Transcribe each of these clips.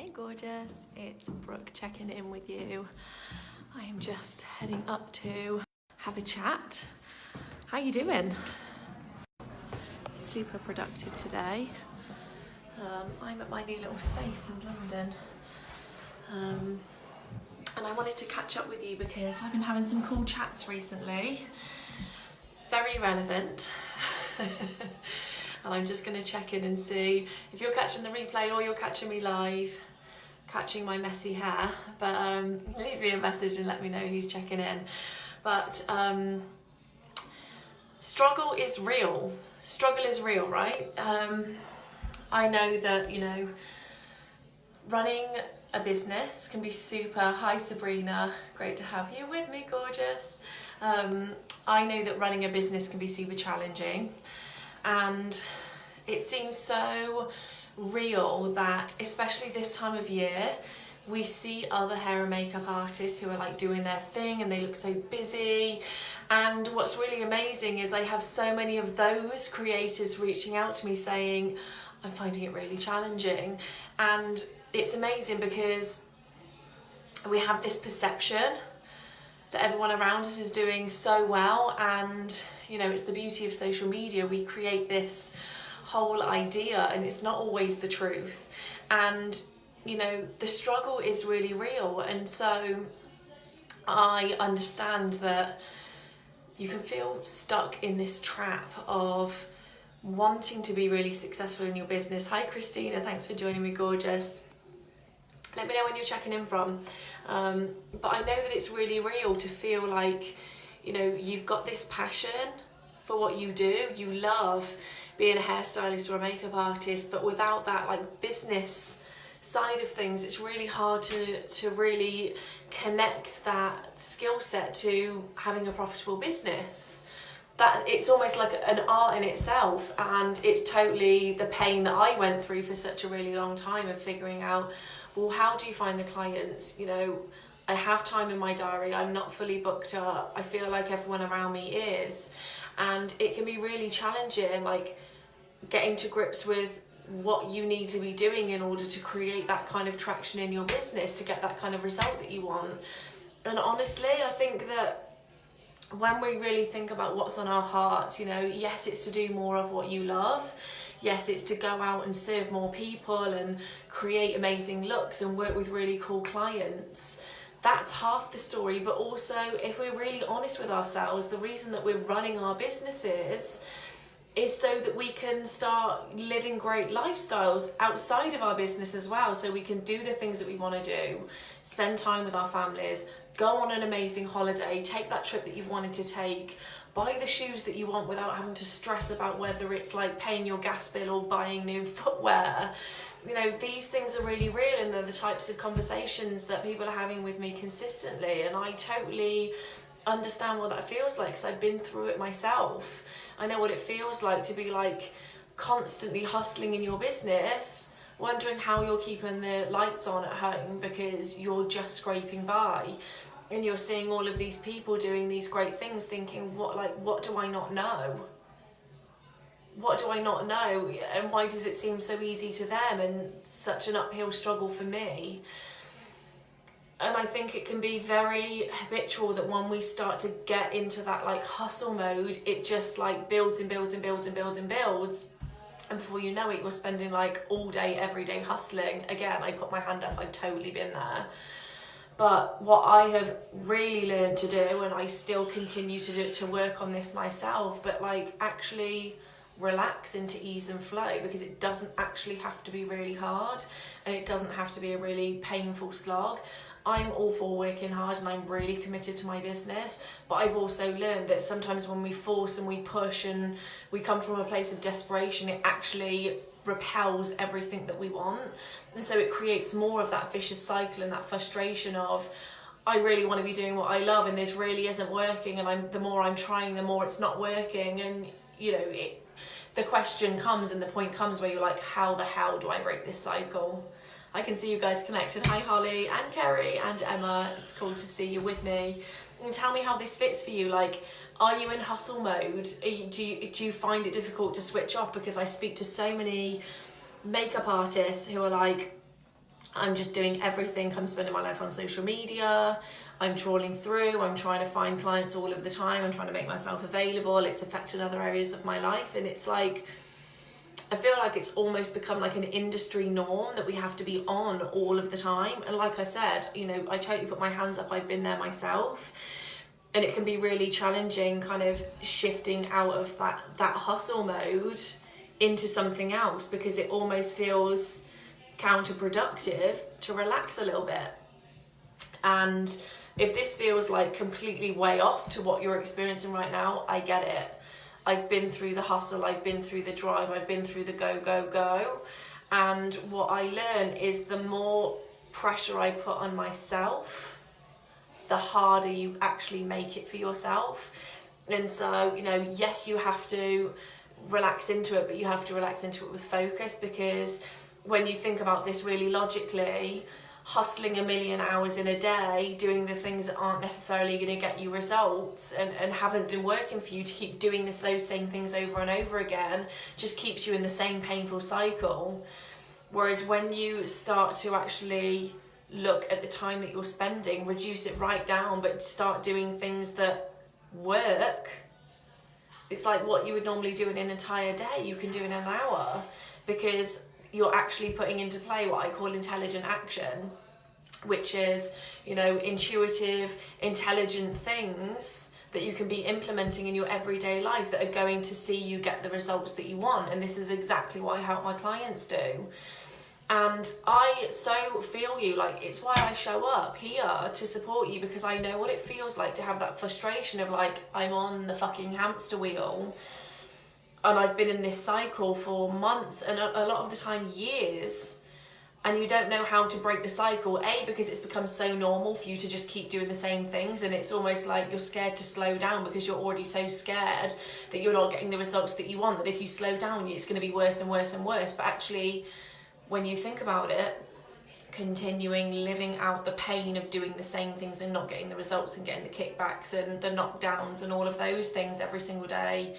Hey gorgeous, it's Brooke checking in with you. I am just heading up to have a chat. How you doing? Super productive today. I'm at my new little space in London. And I wanted to catch up with you because I've been having some cool chats recently. Very relevant. And I'm just going to check in and see if you're catching the replay or you're catching me live, catching my messy hair. But leave me a message and let me know who's checking in. But struggle is real. Struggle is real, right? I know that, running a business can be super. Hi Sabrina, great to have you with me, gorgeous. I know that running a business can be super challenging. And it seems so real that, especially this time of year, we see other hair and makeup artists who are like doing their thing and they look so busy. And what's really amazing is I have so many of those creatives reaching out to me saying, I'm finding it really challenging. And it's amazing because we have this perception that everyone around us is doing so well, and it's the beauty of social media. We create this whole idea and it's not always the truth, and the struggle is really real. And so I understand that you can feel stuck in this trap of wanting to be really successful in your business. Hi Christina, thanks for joining me, gorgeous. Let me know when you're checking in from. But I know that it's really real to feel like, you've got this passion for what you do. You love being a hairstylist or a makeup artist, but without that business side of things, it's really hard to really connect that skill set to having a profitable business. That it's almost like an art in itself, and it's totally the pain that I went through for such a really long time of figuring out, well, how do you find the clients? I have time in my diary, I'm not fully booked up, I feel like everyone around me is, and it can be really challenging, getting to grips with what you need to be doing in order to create that kind of traction in your business, to get that kind of result that you want. And honestly, I think that when we really think about what's on our hearts, yes, it's to do more of what you love. Yes, it's to go out and serve more people and create amazing looks and work with really cool clients. That's half the story. But also, if we're really honest with ourselves, the reason that we're running our businesses is so that we can start living great lifestyles outside of our business as well. So we can do the things that we want to do, spend time with our families, go on an amazing holiday, take that trip that you've wanted to take, buy the shoes that you want without having to stress about whether it's paying your gas bill or buying new footwear. These things are really real, and they're the types of conversations that people are having with me consistently. And I totally understand what that feels like, because I've been through it myself. I know what it feels like to be constantly hustling in your business, wondering how you're keeping the lights on at home because you're just scraping by, and you're seeing all of these people doing these great things, thinking, what do I not know? What do I not know? And why does it seem so easy to them and such an uphill struggle for me? And I think it can be very habitual that when we start to get into that hustle mode, it just builds and builds and builds and builds and builds. And before you know it, you're spending all day, every day hustling. Again, I put my hand up, I've totally been there. But what I have really learned to do, and I still continue to do, to work on this myself, but actually relax into ease and flow, because it doesn't actually have to be really hard, and it doesn't have to be a really painful slog. I'm all for working hard and I'm really committed to my business, but I've also learned that sometimes when we force and we push and we come from a place of desperation, it actually repels everything that we want. And so it creates more of that vicious cycle and that frustration of, I really want to be doing what I love and this really isn't working, and the more I'm trying, the more it's not working. And the question comes and the point comes where you're like, how the hell do I break this cycle? I can see you guys connected. Hi Holly and Kerry and Emma, it's cool to see you with me. And tell me how this fits for you. Are you in hustle mode? Do you find it difficult to switch off? Because I speak to so many makeup artists who are I'm just doing everything. I'm spending my life on social media. I'm trawling through. I'm trying to find clients all of the time. I'm trying to make myself available. It's affected other areas of my life. And it's like, I feel like it's almost become like an industry norm that we have to be on all of the time. And like I said, you know, I totally put my hands up. I've been there myself. And it can be really challenging kind of shifting out of that hustle mode into something else, because it almost feels counterproductive to relax a little bit. And if this feels like completely way off to what you're experiencing right now, I get it. I've been through the hustle, I've been through the drive, I've been through the go, go, go. And what I learn is the more pressure I put on myself, the harder you actually make it for yourself. And so, you know, yes, you have to relax into it, but you have to relax into it with focus, because when you think about this really logically, hustling 1 million hours in a day, doing the things that aren't necessarily going to get you results and haven't been working for you, to keep doing those same things over and over again, just keeps you in the same painful cycle. Whereas when you start to actually look at the time that you're spending, reduce it right down, but start doing things that work, it's like what you would normally do in an entire day, you can do in an hour, because you're actually putting into play what I call intelligent action, which is, you know, intuitive, intelligent things that you can be implementing in your everyday life that are going to see you get the results that you want. And this is exactly what I help my clients do. And I so feel you, like, it's why I show up here to support you, because I know what it feels like to have that frustration of like, I'm on the fucking hamster wheel and I've been in this cycle for months and a lot of the time years, and you don't know how to break the cycle, because it's become so normal for you to just keep doing the same things, and it's almost like you're scared to slow down because you're already so scared that you're not getting the results that you want, that if you slow down it's going to be worse and worse and worse. But actually, when you think about it, continuing living out the pain of doing the same things and not getting the results and getting the kickbacks and the knockdowns and all of those things every single day,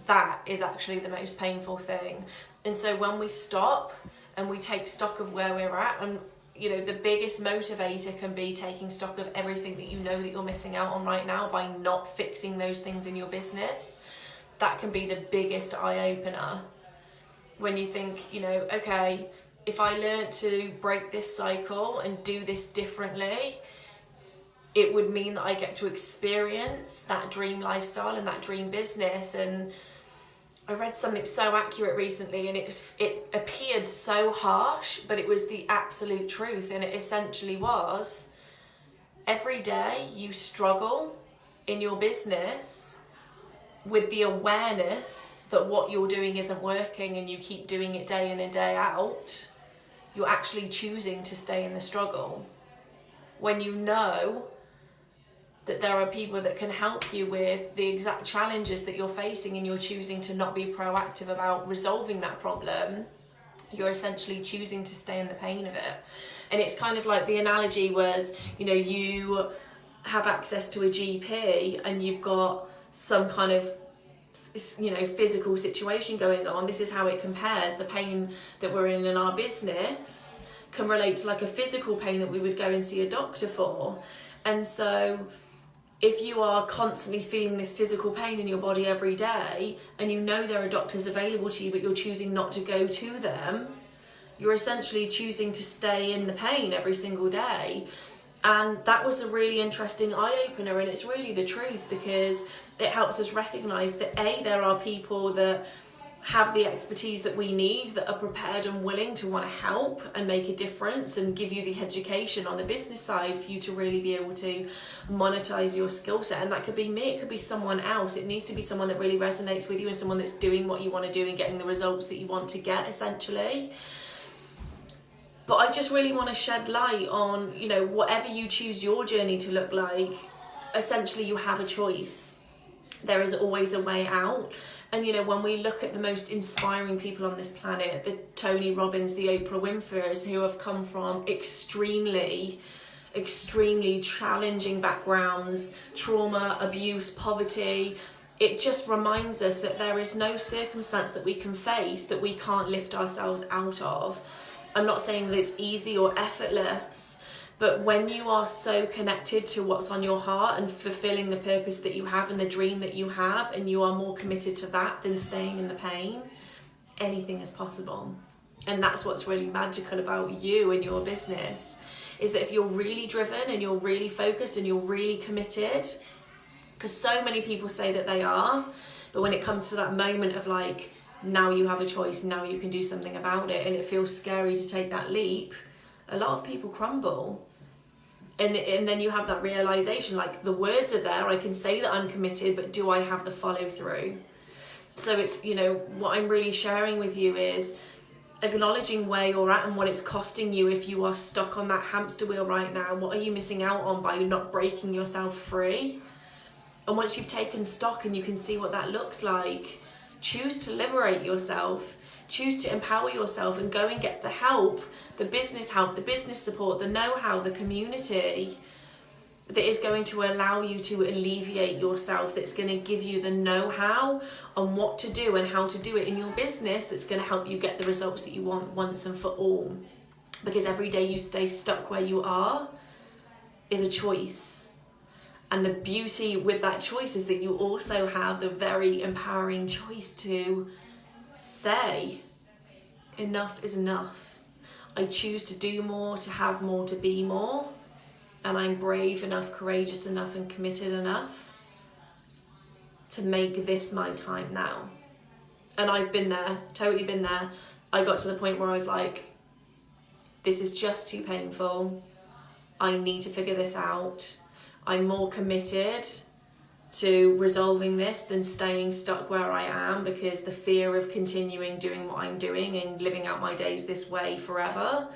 that is actually the most painful thing. And so when we stop and we take stock of where we're at, and you know, the biggest motivator can be taking stock of everything that you know that you're missing out on right now by not fixing those things in your business. That can be the biggest eye-opener. When you think, you know, okay, if I learned to break this cycle and do this differently, it would mean that I get to experience that dream lifestyle and that dream business. And I read something so accurate recently, and it appeared so harsh, but it was the absolute truth. And it essentially was, every day you struggle in your business with the awareness that what you're doing isn't working, and you keep doing it day in and day out, you're actually choosing to stay in the struggle. When you know that there are people that can help you with the exact challenges that you're facing, and you're choosing to not be proactive about resolving that problem, you're essentially choosing to stay in the pain of it. And it's kind of like, the analogy was, you know, you have access to a GP and you've got some kind of, you know, physical situation going on. This is how it compares. The pain that we're in our business can relate to like a physical pain that we would go and see a doctor for. And so if you are constantly feeling this physical pain in your body every day, and you know there are doctors available to you, but you're choosing not to go to them, you're essentially choosing to stay in the pain every single day. And that was a really interesting eye-opener, and it's really the truth, because it helps us recognise that there are people that have the expertise that we need, that are prepared and willing to want to help and make a difference and give you the education on the business side for you to really be able to monetize your skill set. And that could be me, it could be someone else. It needs to be someone that really resonates with you and someone that's doing what you want to do and getting the results that you want to get, essentially. But I just really want to shed light on, you know, whatever you choose your journey to look like, essentially you have a choice. There is always a way out. And, you know, when we look at the most inspiring people on this planet, the Tony Robbins, the Oprah Winfreys, who have come from extremely challenging backgrounds, trauma, abuse, poverty, it just reminds us that there is no circumstance that we can face that we can't lift ourselves out of. I'm not saying that it's easy or effortless, but when you are so connected to what's on your heart and fulfilling the purpose that you have and the dream that you have, and you are more committed to that than staying in the pain, anything is possible. And that's what's really magical about you and your business, is that if you're really driven and you're really focused and you're really committed, because so many people say that they are, but when it comes to that moment of like, now you have a choice, now you can do something about it, and it feels scary to take that leap, a lot of people crumble. And then you have that realization, like, the words are there, I can say that I'm committed, but do I have the follow through? So it's, you know, what I'm really sharing with you is acknowledging where you're at and what it's costing you if you are stuck on that hamster wheel right now. What are you missing out on by not breaking yourself free? And once you've taken stock and you can see what that looks like, choose to liberate yourself, choose to empower yourself, and go and get the help, the business support, the know-how, the community that is going to allow you to alleviate yourself, that's going to give you the know-how on what to do and how to do it in your business, that's going to help you get the results that you want once and for all. Because every day you stay stuck where you are is a choice. And the beauty with that choice is that you also have the very empowering choice to say, enough is enough. I choose to do more, to have more, to be more. And I'm brave enough, courageous enough, and committed enough to make this my time now. And I've been there, totally been there. I got to the point where I was like, this is just too painful. I need to figure this out. I'm more committed to resolving this than staying stuck where I am, because the fear of continuing doing what I'm doing and living out my days this way forever,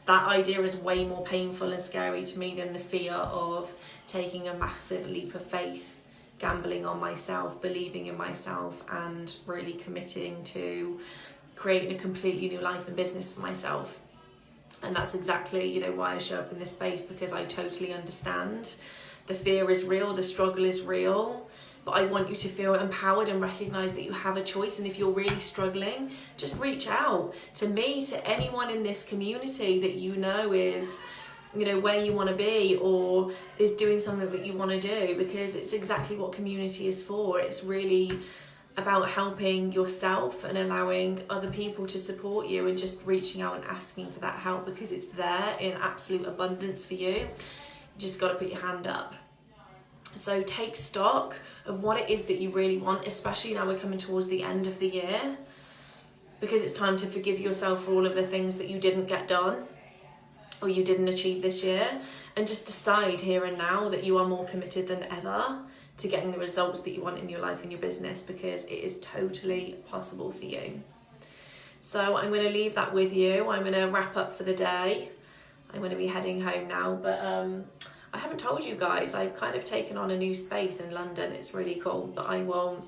that idea is way more painful and scary to me than the fear of taking a massive leap of faith, gambling on myself, believing in myself, and really committing to creating a completely new life and business for myself. And that's exactly, you know, why I show up in this space, because I totally understand. The fear is real, the struggle is real, but I want you to feel empowered and recognize that you have a choice. And if you're really struggling, just reach out to me, to anyone in this community that you know is, you know, where you want to be or is doing something that you want to do, because it's exactly what community is for. It's really about helping yourself and allowing other people to support you, and just reaching out and asking for that help, because it's there in absolute abundance for you. You just got to put your hand up. So take stock of what it is that you really want, especially now we're coming towards the end of the year, because it's time to forgive yourself for all of the things that you didn't get done or you didn't achieve this year, and just decide here and now that you are more committed than ever to getting the results that you want in your life and your business, because it is totally possible for you. So I'm going to leave that with you. I'm going to wrap up for the day. I'm going to be heading home now, but I haven't told you guys, I've kind of taken on a new space in London. It's really cool, but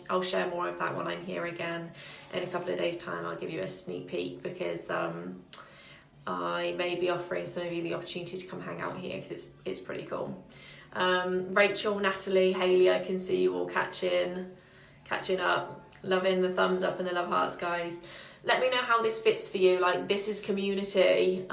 I'll share more of that when I'm here again in a couple of days' time. I'll give you a sneak peek, because I may be offering some of you the opportunity to come hang out here, because it's pretty cool. Rachel, Natalie, Hayley, I can see you all catching up, loving the thumbs up and the love hearts, guys. Let me know how this fits for you. Like, this is community.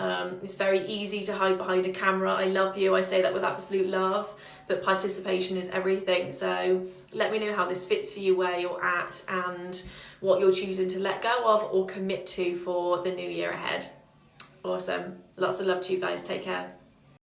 It's very easy to hide behind a camera. I love you, I say that with absolute love, but participation is everything. So let me know how this fits for you, where you're at, and what you're choosing to let go of or commit to for the new year ahead. Awesome. Lots of love to you guys. Take care.